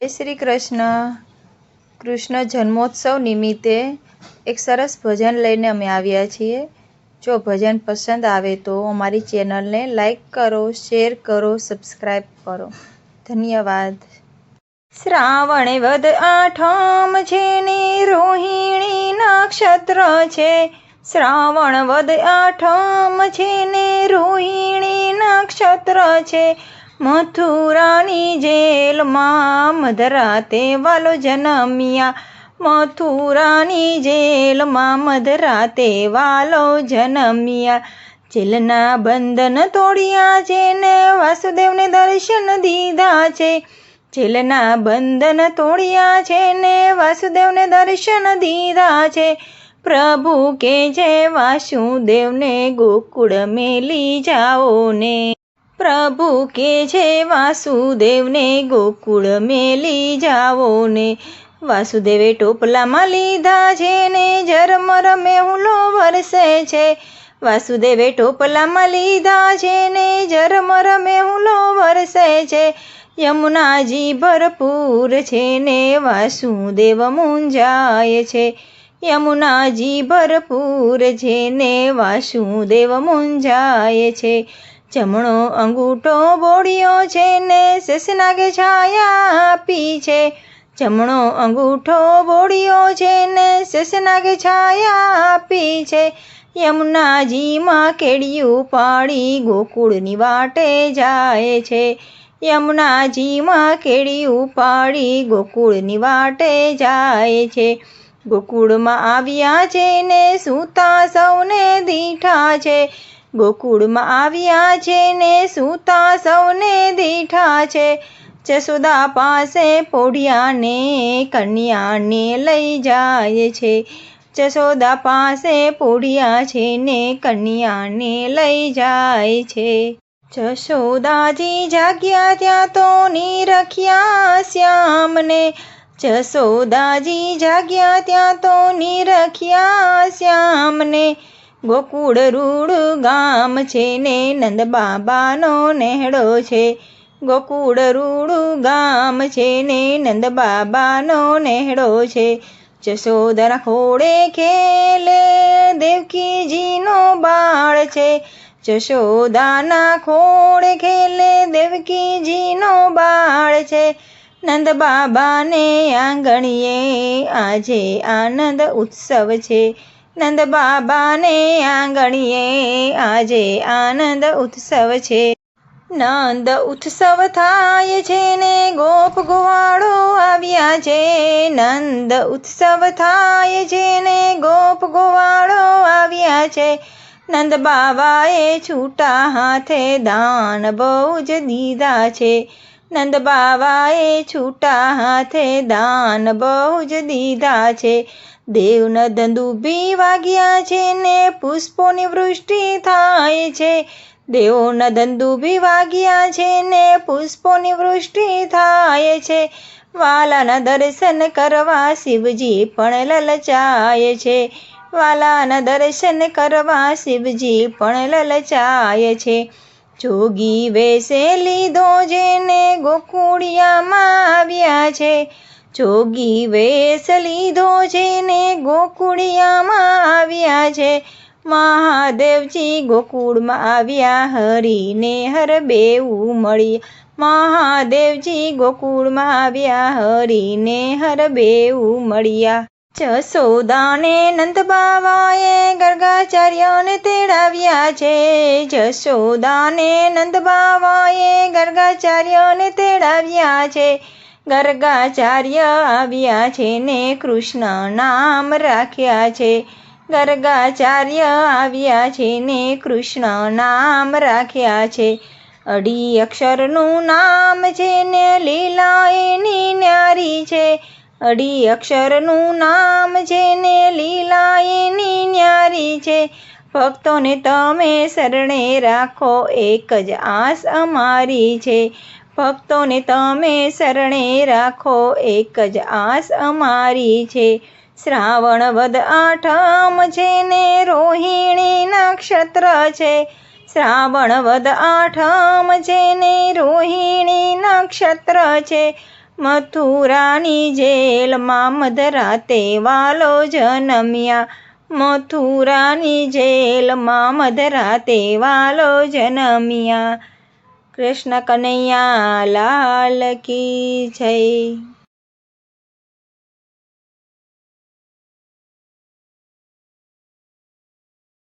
જય શ્રી કૃષ્ણ. કૃષ્ણ જન્મોત્સવ નિમિત્તે એક સરસ ભજન લઈને અમે આવ્યા છીએ. જો ભજન પસંદ આવે તો અમારી ચેનલને લાઈક કરો, શેર કરો, સબસ્ક્રાઈબ કરો. ધન્યવાદ. શ્રાવણ વદ આઠમ છે ને રોહિણી નક્ષત્ર છે. શ્રાવણ વદ આઠમ છે ને રોહિણી નક્ષત્ર છે. મથુરાની જેલમાં મધરાતે વાલો જનમ્યા. મથુરાની જેલમાં મધરાતે વાલો જનમ્યા. જેલના બંધન તોડ્યા છે ને વાસુદેવને દર્શન દીધા છે. જેલના બંધન તોડ્યા છે ને વાસુદેવને દર્શન દીધા છે. પ્રભુ કે છે વાસુદેવને ગોકુળ મેલી જાઓ ને. પ્રભુ કે છે વાસુદેવને ગોકુળ મેલી જાઓ ને. વાસુદેવે ટોપલામાં લીધા છે ને ઝરમર મેહુલો વરસે છે. વાસુદેવે ટોપલામાં લીધા છે ને ઝરમર મેહુલો વરસે છે. યમુનાજી ભરપૂર છે ને વાસુદેવ મૂંઝાય છે. યમુનાજી ભરપૂર છે ને વાસુદેવ મૂંઝાય છે. જમણો અંગૂઠો બોળ્યો છે ને શેષનાગે છાયા આપી છે. જમણો અંગૂઠો બોળ્યો છે ને શેષનાગે છાયા આપી છે. યમુનાજીમાં કેડિયું પાડી ગોકુળની વાટે જાય છે. યમુનાજીમાં કેડિયું પાડી ગોકુળની વાટે જાય છે. ગોકુળમાં આવ્યા છે ને સૂતા સૌને દીઠા છે. ગોકુળમાં આવ્યા છે ને સૂતા સૌને દીઠા છે. જશોદા પાસે પોઢિયાને કન્યાને લઈ જાય છે. જશોદા પાસે પોઢિયા છે ને કન્યાને લઈ જાય છે. જશોદાજી જાગ્યા ત્યાં તો નિરખ્યા શ્યામને. જશોદાજી જાગ્યા ત્યાં તો નિરખ્યા શ્યામને. ગોકુળ રૂડ ગામ છે ને નંદ બાબાનો નેહડો છે. ગોકુળ રૂડ ગામ છે ને નંદ બાબાનો નેહડો છે. જશોદાના ખોળે ખેલે દેવકીજીનો બાળ છે. જશોદાના ખોળે ખેલે દેવકીજીનો બાળ છે. નંદ બાબાને આંગણીએ આજે આનંદ ઉત્સવ છે. નંદ બાબાને આંગણીએ આજે આનંદ ઉત્સવ છે. નંદ ઉત્સવ થાય છે ને ગોપ ગોવાળો આવ્યા છે. નંદ ઉત્સવ થાય છે ને ગોપ ગોવાળો આવ્યા છે. નંદ બાબાએ છૂટા હાથે દાન બહુ જ દીધા છે. નંદ બાબાએ છૂટા હાથે દાન બહુ જ દીધા છે. દેવના દંદુભી વાગ્યા છે ને પુષ્પોની વૃષ્ટિ થાય છે. દેવોના દંદુભી વાગ્યા છે ને પુષ્પોની વૃષ્ટિ થાય છે. વાલાના દર્શન કરવા શિવજી પણ લલચાય છે. વાલાના દર્શન કરવા શિવજી પણ લલચાય છે. જોગી વેશે લીધો જેને ગોકુળિયામાં આવ્યા છે. જોગી વેશ લીધો છે ને ગોકુળિયામાં આવ્યા છે. મહાદેવજી ગોકુળમાં આવ્યા હરીને હર બેઉ મળ્યા. મહાદેવજી ગોકુળમાં આવ્યા હરીને હર બેઉ મળ્યા. જશોદાને નંદ બાબાએ ગર્ગાચાર્યને તેડાવ્યા છે. જશોદાને નંદ બાબાએ ગર્ગાચાર્યને તેડાવ્યા છે. ગર્ગાચાર્ય આવ્યા છે ને કૃષ્ણ નામ રાખ્યા છે. ગર્ગાચાર્ય આવ્યા છે ને કૃષ્ણ નામ રાખ્યા છે. અઢી અક્ષરનું નામ છે ને લીલા એની ન્યારી છે. અઢી અક્ષરનું નામ છે ને લીલા એની ન્યારી છે. ભક્તોને તમે શરણે રાખો એક જ આસ અમારી છે. ભક્તોને તમે શરણે રાખો એક જ આસ અમારી છે. શ્રાવણ વદ આઠમ છે ને રોહિણી નક્ષત્ર છે. શ્રાવણ વદ આઠમ છે ને રોહિણી નક્ષત્ર છે. મથુરાની જેલમાં મધરાતે વાલો જન્મ્યા, મથુરાની જેલમાં મધરાતે વાલો જન્મ્યા। કૃષ્ણ કનૈયા લાલ કી જય।